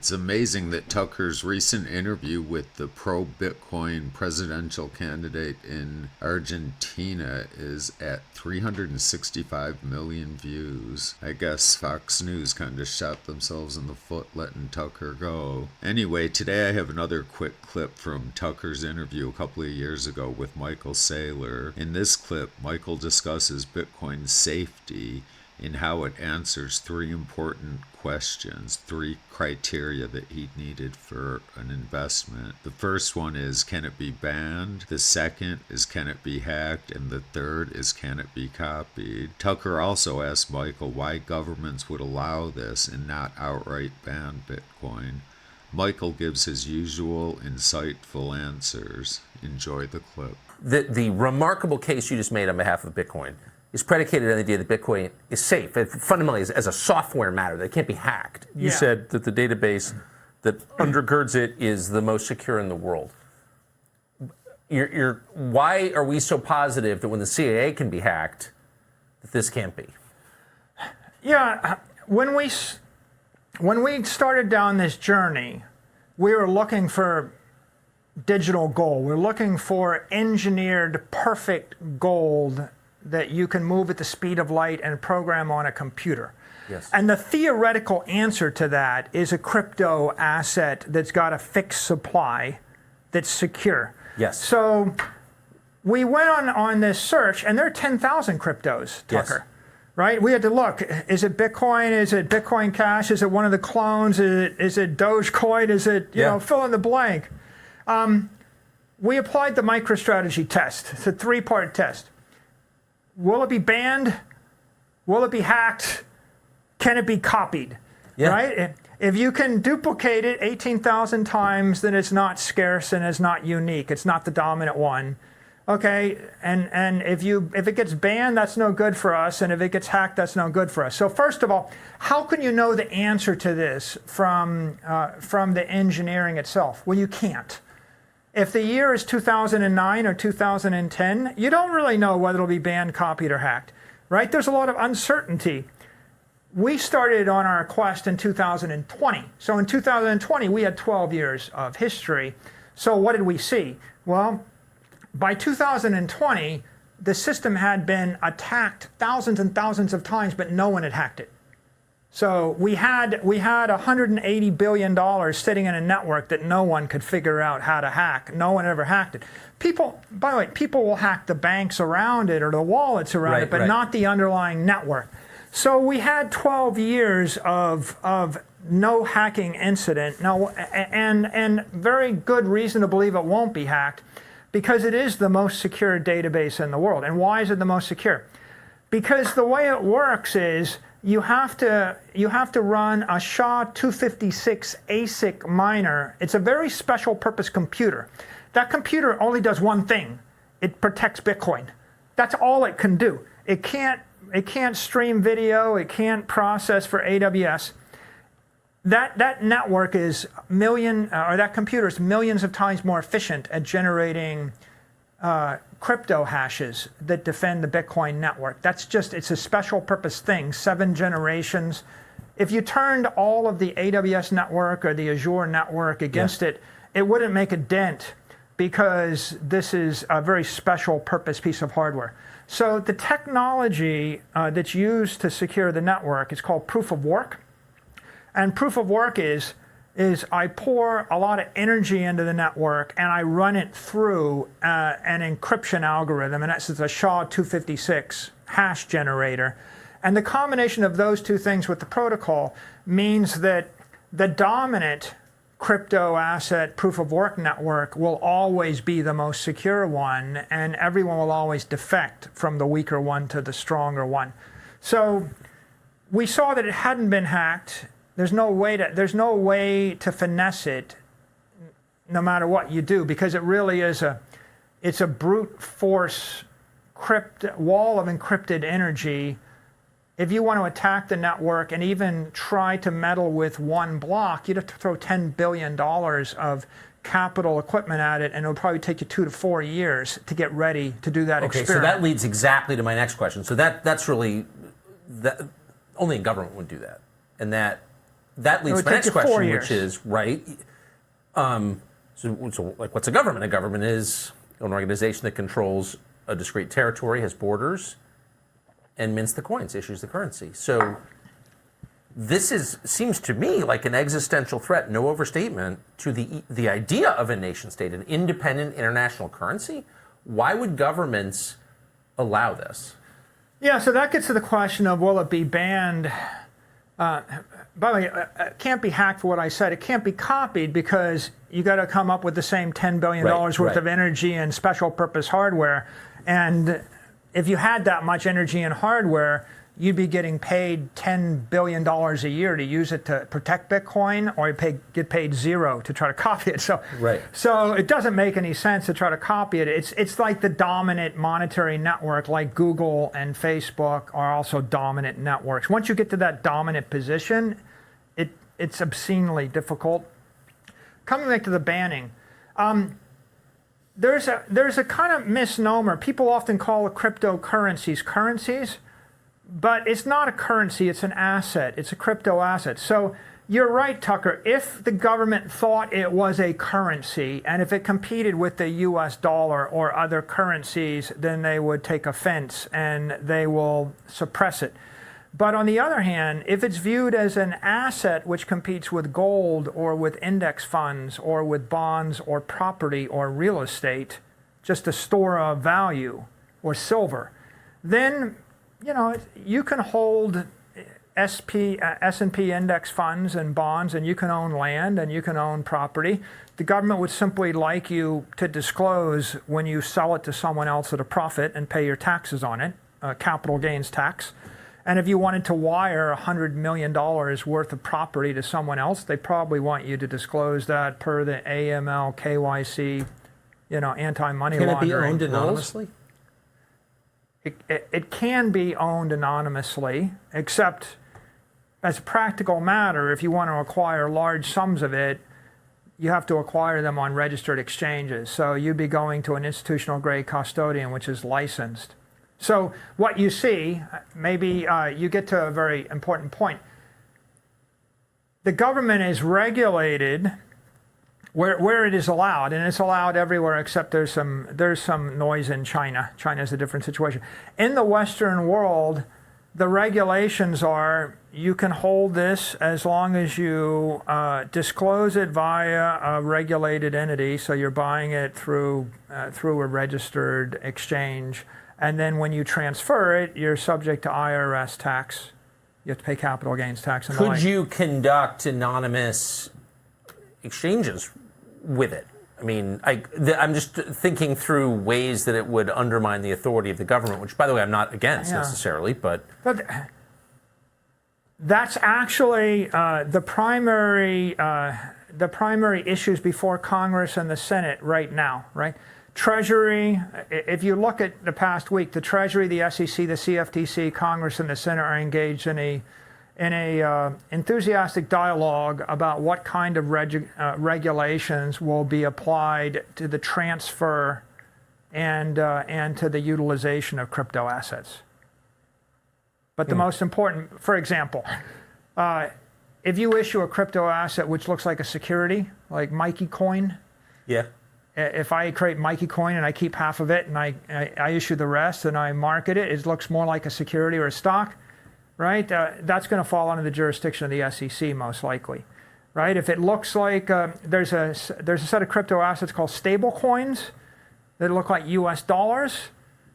It's amazing that Tucker's recent interview with the pro-Bitcoin presidential candidate in Argentina is at 365 million views. I guess Fox News kind of shot themselves in the foot letting Tucker go. Anyway, today I have another quick clip from Tucker's interview a couple of years ago with Michael Saylor. In this clip, Michael discusses Bitcoin's safety in how it answers three important questions, three criteria that he needed for an investment. The first one is, can it be banned? The second is, can it be hacked? And the third is, can it be copied? Tucker also asked Michael why governments would allow this and not outright ban Bitcoin. Michael gives his usual insightful answers. Enjoy the clip. The remarkable case you just made on behalf of Bitcoin is predicated on the idea that Bitcoin is safe. It fundamentally is as a software matter, that it can't be hacked. You said that the database that undergirds it is the most secure in the world. Why are we so positive that when the CIA can be hacked, that this can't be? Yeah, when we started down this journey, we were looking for digital gold. We're looking for engineered perfect gold that you can move at the speed of light and program on a computer. Yes. And the theoretical answer to that is a crypto asset that's got a fixed supply that's secure. Yes. So we went on this search, and there are 10,000 cryptos, Tucker. Yes. Right? We had to look. Is it Bitcoin? Is it Bitcoin Cash? Is it one of the clones? Is it Dogecoin? Is it, you know, fill in the blank. We applied the MicroStrategy test. It's a three-part test. Will it be banned? Will it be hacked? Can it be copied? Yeah. Right? If you can duplicate it 18,000 times, then it's not scarce and it's not unique. It's not the dominant one. Okay, and if it gets banned, that's no good for us, and if it gets hacked, that's no good for us. So first of all, how can you know the answer to this from the engineering itself? Well, you can't. If the year is 2009 or 2010, you don't really know whether it'll be banned, copied, or hacked, right? There's a lot of uncertainty. We started on our quest in 2020. So in 2020, we had 12 years of history. So what did we see? Well, by 2020, the system had been attacked thousands and thousands of times, but no one had hacked it. So we had $180 billion sitting in a network that no one could figure out how to hack. No one ever hacked it. People, by the way, people will hack the banks around it or the wallets around it, but not the underlying network. So we had 12 years of no hacking incident. Now, and very good reason to believe it won't be hacked, because it is the most secure database in the world. And why is it the most secure? Because the way it works is you have to run a SHA-256 ASIC miner. It's a very special purpose computer. That computer only does one thing. It protects Bitcoin. That's all it can do. It can't stream video. It can't process for AWS. That network is that computer is millions of times more efficient at generating crypto hashes that defend the Bitcoin network. It's a special purpose thing, 7 generations. If you turned all of the AWS network or the Azure network against it, it wouldn't make a dent, because this is a very special purpose piece of hardware. So the technology that's used to secure the network is called proof of work. And proof of work is I pour a lot of energy into the network and I run it through an encryption algorithm, and that's a SHA-256 hash generator. And the combination of those two things with the protocol means that the dominant crypto asset proof of work network will always be the most secure one, and everyone will always defect from the weaker one to the stronger one. So we saw that it hadn't been hacked. There's no way to finesse it, no matter what you do, because it really is it's a brute force wall of encrypted energy. If you want to attack the network and even try to meddle with one block, you'd have to throw $10 billion of capital equipment at it, and it'll probably take you 2 to 4 years to get ready to do that experiment. Okay, so that leads exactly to my next question. So that's really, only a government would do that. And that that leads It to the would next take you 4 question, years. which is, right, so like, what's a government? A government is an organization that controls a discrete territory, has borders, and mints the coins, issues the currency. So this seems to me like an existential threat, no overstatement, to the idea of a nation state, an independent international currency. Why would governments allow this? Yeah, so that gets to the question of, will it be banned? By the way, it can't be hacked for what I said. It can't be copied because you got to come up with the same $10 billion worth of energy and special purpose hardware. And if you had that much energy and hardware, you'd be getting paid $10 billion a year to use it to protect Bitcoin, or you get paid zero to try to copy it. So it doesn't make any sense to try to copy it. It's like the dominant monetary network, like Google and Facebook are also dominant networks. Once you get to that dominant position, it's obscenely difficult. Coming back to the banning, there's a kind of misnomer. People often call cryptocurrencies currencies. But it's not a currency, it's an asset. It's a crypto asset. So you're right, Tucker. If the government thought it was a currency, and if it competed with the US dollar or other currencies, then they would take offense and they will suppress it. But on the other hand, if it's viewed as an asset which competes with gold or with index funds or with bonds or property or real estate, just a store of value, or silver, then you can hold S&P index funds and bonds, and you can own land and you can own property. The government would simply like you to disclose when you sell it to someone else at a profit and pay your taxes on it, capital gains tax. And if you wanted to wire $100 million worth of property to someone else, they probably want you to disclose that per the AML, KYC, anti-money laundering Can it be owned rules. anonymously? It can be owned anonymously, except as a practical matter, if you want to acquire large sums of it, you have to acquire them on registered exchanges. So you'd be going to an institutional grade custodian, which is licensed. So what you see, maybe you get to a very important point. The government is regulated where it is allowed, and it's allowed everywhere except there's some noise in China. China's a different situation. In the Western world, the regulations are you can hold this as long as you disclose it via a regulated entity, so you're buying it through a registered exchange, and then when you transfer it, you're subject to IRS tax. You have to pay capital gains tax and the like. Could you conduct anonymous exchanges with it? I mean, I'm just thinking through ways that it would undermine the authority of the government, which, by the way, I'm not against necessarily, but that's actually the primary issues before Congress and the Senate right now, right? Treasury, if you look at the past week, the Treasury, the SEC, the CFTC, Congress, and the Senate are engaged in a enthusiastic dialogue about what kind of regulations will be applied to the transfer and to the utilization of crypto assets. But the most important, for example, if you issue a crypto asset which looks like a security, like Mikey Coin, if I create Mikey Coin and I keep half of it and I issue the rest and I market it, it looks more like a security or a stock. Right, that's going to fall under the jurisdiction of the SEC most likely, right? If it looks like there's a set of crypto assets called stable coins that look like U.S. dollars.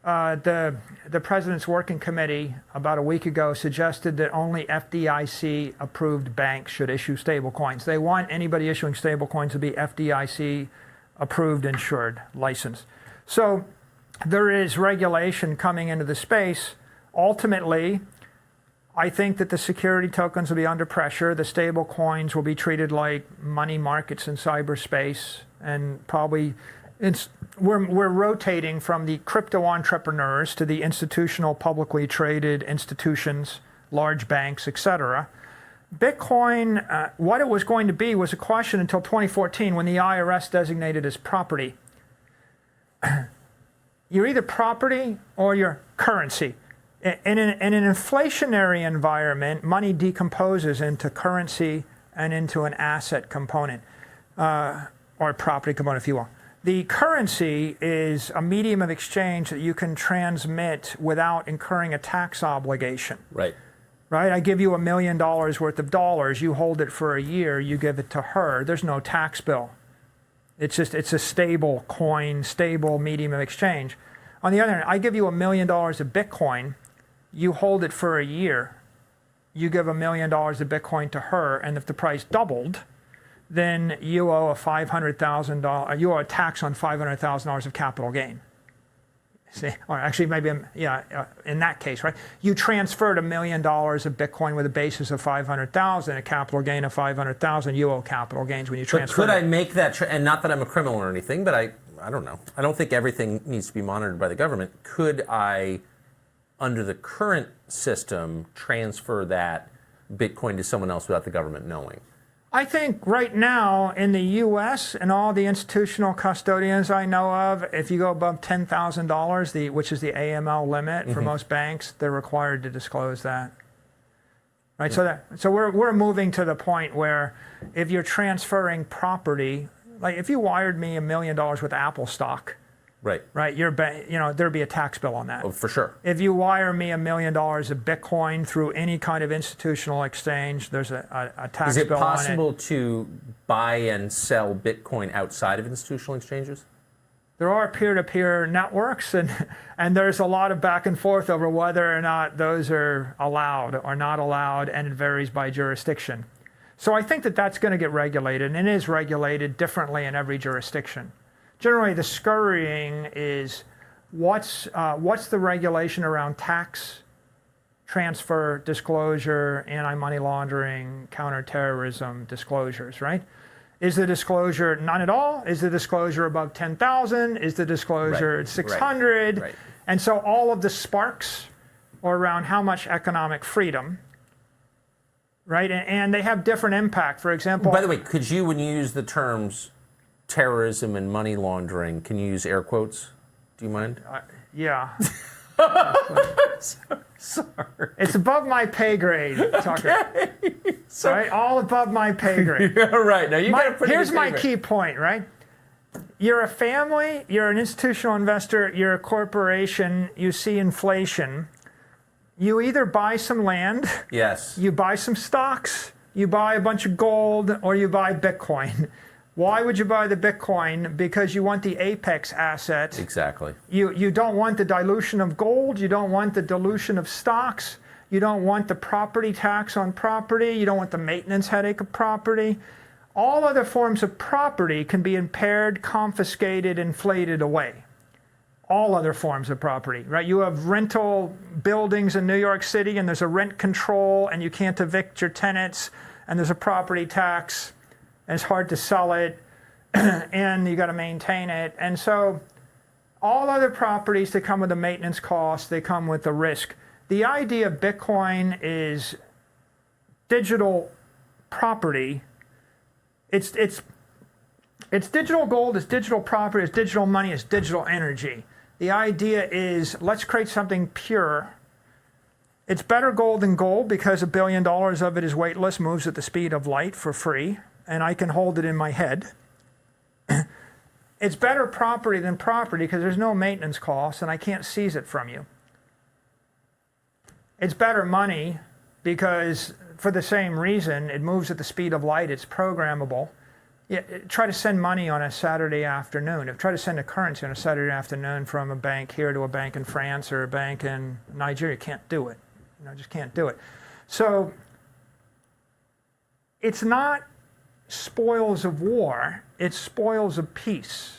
The President's Working Committee about a week ago suggested that only FDIC approved banks should issue stable coins. They want anybody issuing stable coins to be FDIC approved, insured, licensed. So there is regulation coming into the space. Ultimately, I think that the security tokens will be under pressure. The stable coins will be treated like money markets in cyberspace, and probably we're rotating from the crypto entrepreneurs to the institutional, publicly traded institutions, large banks, etc. Bitcoin, what it was going to be was a question until 2014 when the IRS designated as property. You're either property or you're currency. In an inflationary environment, money decomposes into currency and into an asset component, or a property component, if you will. The currency is a medium of exchange that you can transmit without incurring a tax obligation. Right. Right? I give you $1 million worth of dollars. You hold it for a year. You give it to her. There's no tax bill. It's a stable coin, stable medium of exchange. On the other hand, I give you $1 million of Bitcoin. You hold it for a year. You give $1 million of Bitcoin to her, and if the price doubled, then you owe $500,000. You owe a tax on $500,000 of capital gain. See, or actually, maybe in that case, right? You transferred $1 million of Bitcoin with a basis of 500,000, a capital gain of 500,000. You owe capital gains when you transfer. But could I make that? And not that I'm a criminal or anything, but I don't know. I don't think everything needs to be monitored by the government. Could I, under the current system, transfer that Bitcoin to someone else without the government knowing? I think right now in the U.S. and all the institutional custodians I know of, if you go above $10,000, which is the AML limit for most banks, they're required to disclose that. Right. Yeah. So we're moving to the point where if you're transferring property, like if you wired me $1 million with Apple stock, right, there'd be a tax bill on that. Oh, for sure. If you wire me $1 million of Bitcoin through any kind of institutional exchange, there's a tax bill on it. Is it possible to buy and sell Bitcoin outside of institutional exchanges? There are peer-to-peer networks, and there's a lot of back and forth over whether or not those are allowed or not allowed, and it varies by jurisdiction. So I think that that's going to get regulated, and it is regulated differently in every jurisdiction. Generally, the scurrying is what's the regulation around tax, transfer, disclosure, anti-money laundering, counterterrorism disclosures, right? Is the disclosure none at all? Is the disclosure above 10,000? Is the disclosure 600? Right. And so all of the sparks are around how much economic freedom, right? And they have different impact. For example... By the way, could you, when you use the terms terrorism and money laundering, can you use air quotes? Do you mind? Yeah. Sorry. It's above my pay grade, Tucker. Okay. So, right? All above my pay grade. Yeah, right. Now you got to put Here's my key point, right? You're a family, you're an institutional investor, you're a corporation, you see inflation. You either buy some land, yes, you buy some stocks, you buy a bunch of gold, or you buy Bitcoin. Why would you buy the Bitcoin? Because you want the apex asset. Exactly. You don't want the dilution of gold. You don't want the dilution of stocks. You don't want the property tax on property. You don't want the maintenance headache of property. All other forms of property can be impaired, confiscated, inflated away. All other forms of property, right? You have rental buildings in New York City, and there's a rent control, and you can't evict your tenants, and there's a property tax, and it's hard to sell it, and you got to maintain it. And so all other properties that come with a maintenance cost, they come with a risk. The idea of Bitcoin is digital property. It's digital gold, it's digital property, it's digital money, it's digital energy. The idea is let's create something pure. It's better gold than gold because $1 billion of it is weightless, moves at the speed of light for free, and I can hold it in my head. It's better property than property because there's no maintenance costs and I can't seize it from you. It's better money because for the same reason, it moves at the speed of light, it's programmable. Yeah, try to send money on a Saturday afternoon. Try to send a currency on a Saturday afternoon from a bank here to a bank in France or a bank in Nigeria. You can't do it. Just can't do it. So it's not spoils of war, it's spoils of peace.